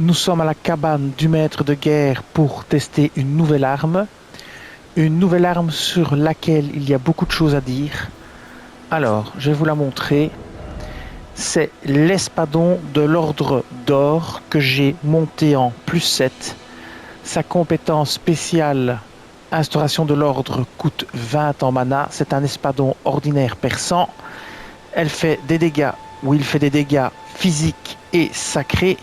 Nous sommes à la cabane du maître de guerre pour tester une nouvelle arme. Une nouvelle arme sur laquelle il y a beaucoup de choses à dire. Alors, je vais vous la montrer. C'est l'espadon de l'ordre d'or que j'ai monté en +7. Sa compétence spéciale instauration de l'ordre coûte 20 en mana. C'est un espadon ordinaire perçant. Elle fait des dégâts, ou il fait des dégâts physiques et sacrés.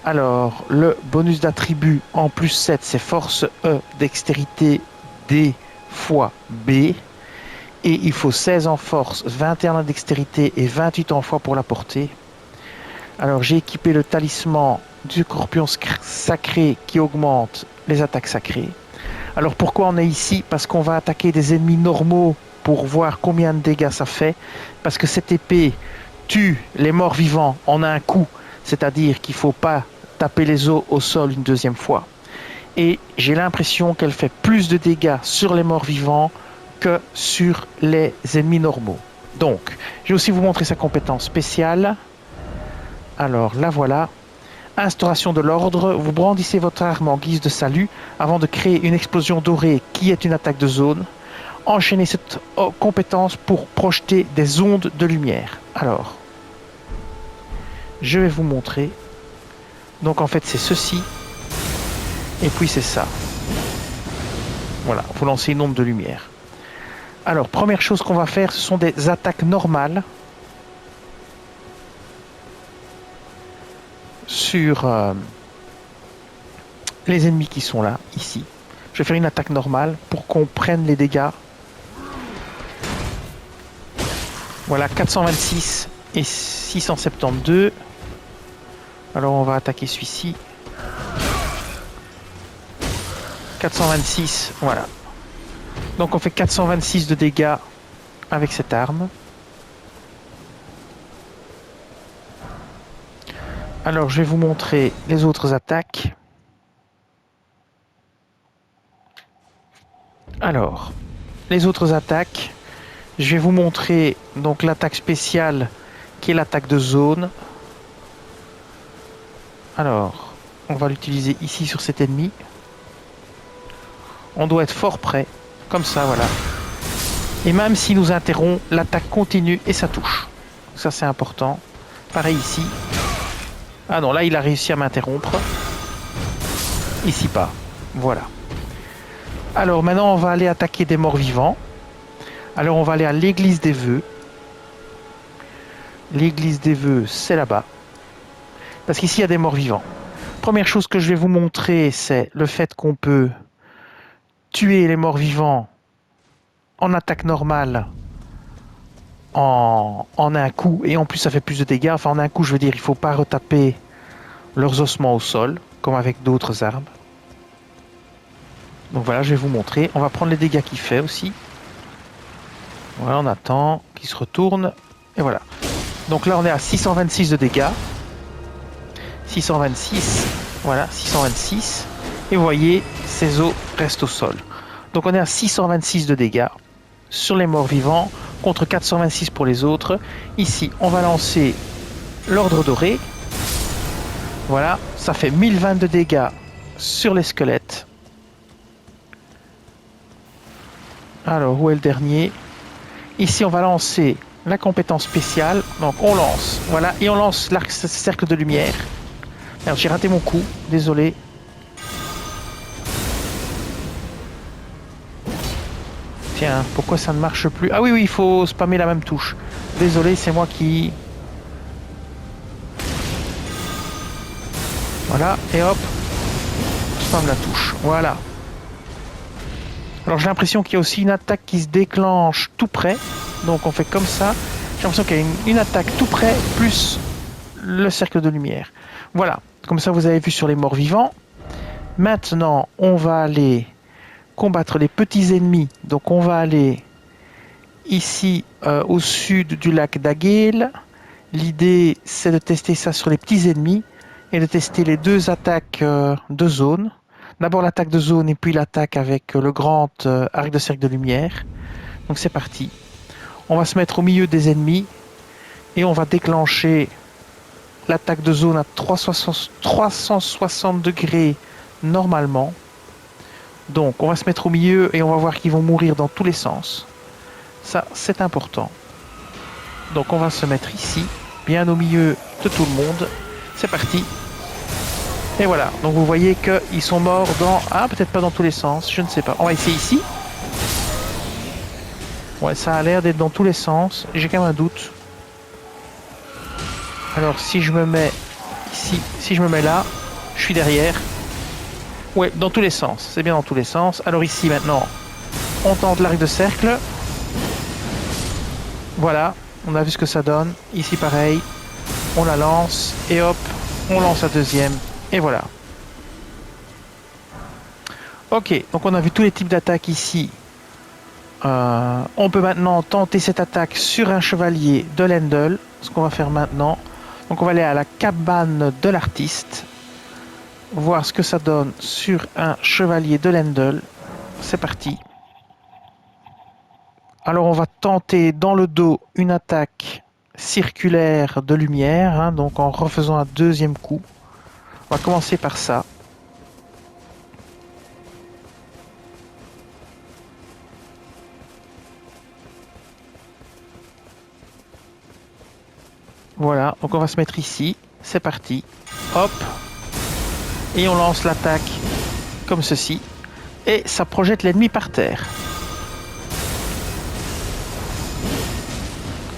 Alors, le bonus d'attribut en +7, c'est force E, dextérité D fois B. Et il faut 16 en force, 21 en dextérité et 28 en foi pour la portée. Alors, j'ai équipé le talisman du scorpion sacré qui augmente les attaques sacrées. Alors, pourquoi on est ici? Parce qu'on va attaquer des ennemis normaux pour voir combien de dégâts ça fait. Parce que cette épée tue les morts vivants en un coup. C'est-à-dire qu'il ne faut pas taper les os au sol une deuxième fois. Et j'ai l'impression qu'elle fait plus de dégâts sur les morts vivants que sur les ennemis normaux. Donc, je vais aussi vous montrer sa compétence spéciale. Alors, la voilà. Instauration de l'ordre. Vous brandissez votre arme en guise de salut avant de créer une explosion dorée qui est une attaque de zone. Enchaînez cette compétence pour projeter des ondes de lumière. Alors, je vais vous montrer. Donc en fait c'est ceci. Et puis c'est ça. Voilà, vous lancez une onde de lumière. Alors, première chose qu'on va faire, ce sont des attaques normales. Sur les ennemis qui sont là, ici. Je vais faire une attaque normale pour qu'on prenne les dégâts. Voilà, 426 et 672. Alors on va attaquer celui-ci. 426, voilà. Donc on fait 426 de dégâts avec cette arme. Alors je vais vous montrer les autres attaques. Alors, les autres attaques, je vais vous montrer donc l'attaque spéciale qui est l'attaque de zone. Alors, on va l'utiliser ici sur cet ennemi. On doit être fort près, comme ça, voilà. Et même s'il nous interrompt, l'attaque continue et ça touche. Ça c'est important. Pareil ici. Ah non, là il a réussi à m'interrompre. Ici pas. Voilà. Alors maintenant on va aller attaquer des morts vivants. Alors on va aller à l'église des vœux. L'église des vœux, c'est là-bas. Parce qu'ici il y a des morts vivants. Première chose que je vais vous montrer, c'est le fait qu'on peut tuer les morts vivants en attaque normale en un coup. Et en plus ça fait plus de dégâts. Enfin en un coup je veux dire, il ne faut pas retaper leurs ossements au sol, comme avec d'autres armes. Donc voilà, je vais vous montrer. On va prendre les dégâts qu'il fait aussi. Voilà, on attend qu'il se retourne. Et voilà. Donc là, on est à 626 de dégâts. 626. Voilà, 626. Et vous voyez, ces os restent au sol. Donc on est à 626 de dégâts sur les morts vivants contre 426 pour les autres. Ici, on va lancer l'ordre doré. Voilà, ça fait 1020 de dégâts sur les squelettes. Alors, où est le dernier? Ici, on va lancer la compétence spéciale. Donc, on lance. Voilà, et on lance l'arc cercle de lumière. Alors, j'ai raté mon coup. Désolé. Tiens, pourquoi ça ne marche plus? Ah oui, oui, il faut spammer la même touche. Désolé, c'est moi qui... Voilà, et hop. Spam la touche. Voilà. Alors j'ai l'impression qu'il y a aussi une attaque qui se déclenche tout près. Donc on fait comme ça. J'ai l'impression qu'il y a une attaque tout près plus le cercle de lumière. Voilà, comme ça vous avez vu sur les morts vivants. Maintenant on va aller combattre les petits ennemis. Donc on va aller ici au sud du lac d'Aguel. L'idée c'est de tester ça sur les petits ennemis et de tester les deux attaques de zone. D'abord l'attaque de zone et puis l'attaque avec le grand arc de cercle de lumière. Donc c'est parti. On va se mettre au milieu des ennemis et on va déclencher l'attaque de zone à 360 degrés normalement. Donc on va se mettre au milieu et on va voir qu'ils vont mourir dans tous les sens. Ça, c'est important. Donc on va se mettre ici, bien au milieu de tout le monde. C'est parti. Et voilà, donc vous voyez qu'ils sont morts dans... Ah, peut-être pas dans tous les sens, je ne sais pas. On va essayer ici. Ouais, ça a l'air d'être dans tous les sens. J'ai quand même un doute. Alors si je me mets ici, si je me mets là, je suis derrière. Ouais, dans tous les sens, c'est bien dans tous les sens. Alors ici maintenant, on tente l'arc de cercle. Voilà, on a vu ce que ça donne. Ici pareil, on la lance et hop, on lance la deuxième. Et voilà. Ok, donc on a vu tous les types d'attaques ici. On peut maintenant tenter cette attaque sur un chevalier de Lendl. Ce qu'on va faire maintenant. Donc on va aller à la cabane de l'artiste. Voir ce que ça donne sur un chevalier de Lendl. C'est parti. Alors on va tenter dans le dos une attaque circulaire de lumière. Hein, donc en refaisant un deuxième coup. On va commencer par ça. Voilà, donc on va se mettre ici. C'est parti. Hop. Et on lance l'attaque comme ceci. Et ça projette l'ennemi par terre.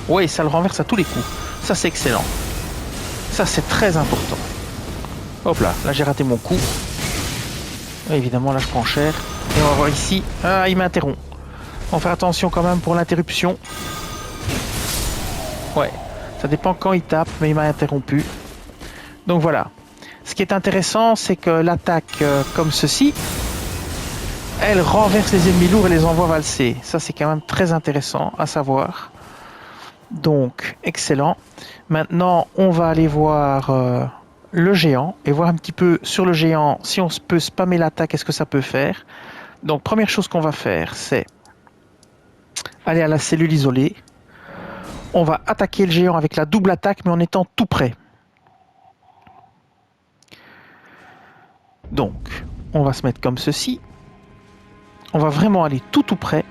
Oui, ça le renverse à tous les coups. Ça, c'est excellent. Ça, c'est très important. Hop là, là j'ai raté mon coup. Et évidemment, là je prends cher. Et on va voir ici. Ah, il m'interrompt. On va faire attention quand même pour l'interruption. Ouais, ça dépend quand il tape, mais il m'a interrompu. Donc voilà. Ce qui est intéressant, c'est que l'attaque comme ceci, elle renverse les ennemis lourds et les envoie valser. Ça, c'est quand même très intéressant à savoir. Donc, excellent. Maintenant, on va aller voir le géant et voir un petit peu sur le géant si on peut spammer l'attaque, qu'est-ce que ça peut faire. Donc, première chose qu'on va faire, c'est aller à la cellule isolée. On va attaquer le géant avec la double attaque, mais en étant tout près. Donc, on va se mettre comme ceci. On va vraiment aller tout près.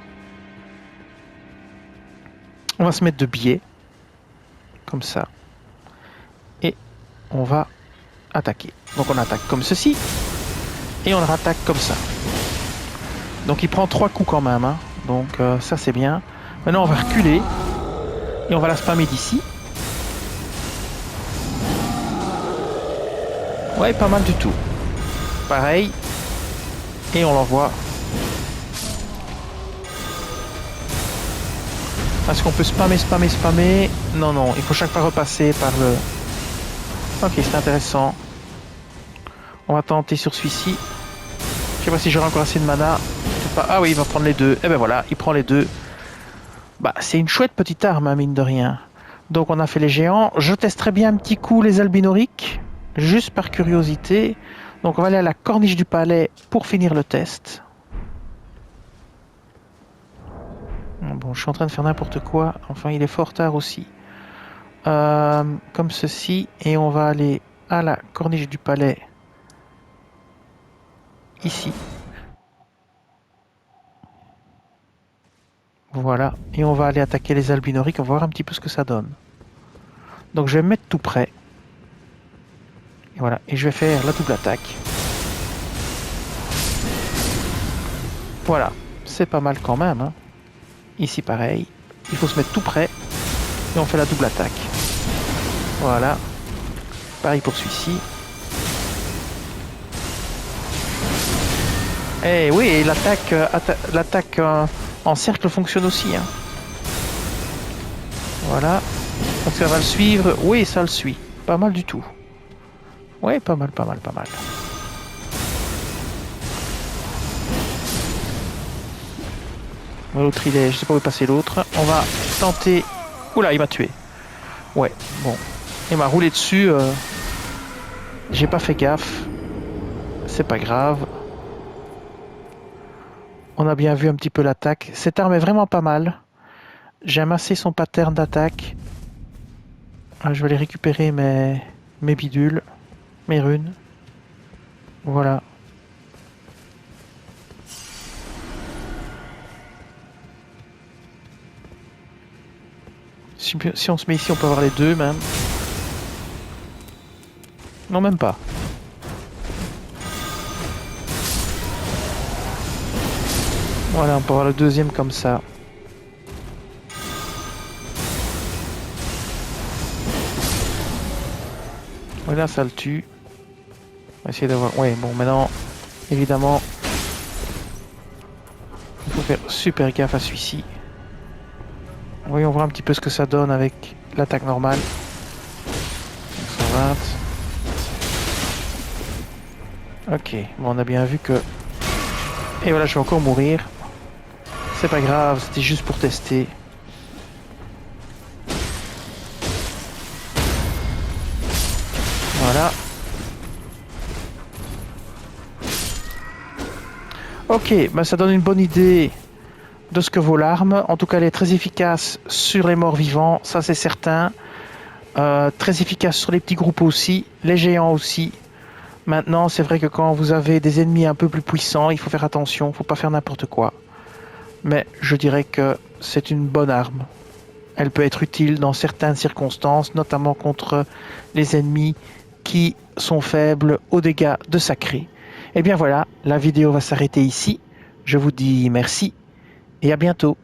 On va se mettre de biais. Comme ça. Et on va attaquer. Donc on attaque comme ceci. Et on le rattaque comme ça. Donc il prend 3 coups quand même. Hein. Donc ça c'est bien. Maintenant on va reculer. Et on va la spammer d'ici. Ouais, pas mal du tout. Pareil. Et on l'envoie. Est-ce qu'on peut spammer? Non, non, il faut chaque fois repasser par le... Ok, c'est intéressant. On va tenter sur celui-ci. Je sais pas si j'aurai encore assez de mana. Ah oui, il va prendre les deux. Et ben voilà, il prend les deux. Bah, c'est une chouette petite arme, hein, mine de rien. Donc on a fait les géants. Je testerai bien un petit coup les albinoriques. Juste par curiosité. Donc on va aller à la corniche du palais pour finir le test. Bon, je suis en train de faire n'importe quoi. Enfin, il est fort tard aussi. Comme ceci. Et on va aller à la corniche du palais. Ici. Voilà. Et on va aller attaquer les albinoriques. On va voir un petit peu ce que ça donne. Donc je vais me mettre tout près. Et voilà. Et je vais faire la double attaque. Voilà. C'est pas mal quand même. Hein. Ici pareil. Il faut se mettre tout près. Et on fait la double attaque. Voilà. Pareil pour celui-ci. Et oui, et l'attaque en cercle fonctionne aussi. Hein. Voilà. Donc ça va le suivre. Oui, ça le suit. Pas mal du tout. Oui, pas mal. L'autre, il est... Je sais pas où est passé l'autre. On va tenter... Oula, il m'a tué. Ouais, bon. Il m'a roulé dessus. J'ai pas fait gaffe. C'est pas grave. On a bien vu un petit peu l'attaque. Cette arme est vraiment pas mal. J'aime assez son pattern d'attaque. Je vais les récupérer, mais mes bidules, mes runes. Voilà. Si on se met ici, on peut avoir les deux même. Non, même pas. Voilà, on peut avoir le deuxième comme ça. Voilà, ça le tue. On va essayer d'avoir... Ouais, bon, maintenant, évidemment, il faut faire super gaffe à celui-ci. Voyons voir un petit peu ce que ça donne avec l'attaque normale. 120. Ok, bon, on a bien vu que... Et voilà, je vais encore mourir. C'est pas grave, c'était juste pour tester. Voilà. Ok, bah ça donne une bonne idée de ce que vaut l'arme. En tout cas, elle est très efficace sur les morts vivants, ça c'est certain. Très efficace sur les petits groupes aussi, les géants aussi. Maintenant, c'est vrai que quand vous avez des ennemis un peu plus puissants, il faut faire attention, il ne faut pas faire n'importe quoi. Mais je dirais que c'est une bonne arme. Elle peut être utile dans certaines circonstances, notamment contre les ennemis qui sont faibles aux dégâts de sacré. Et bien voilà, la vidéo va s'arrêter ici. Je vous dis merci et à bientôt.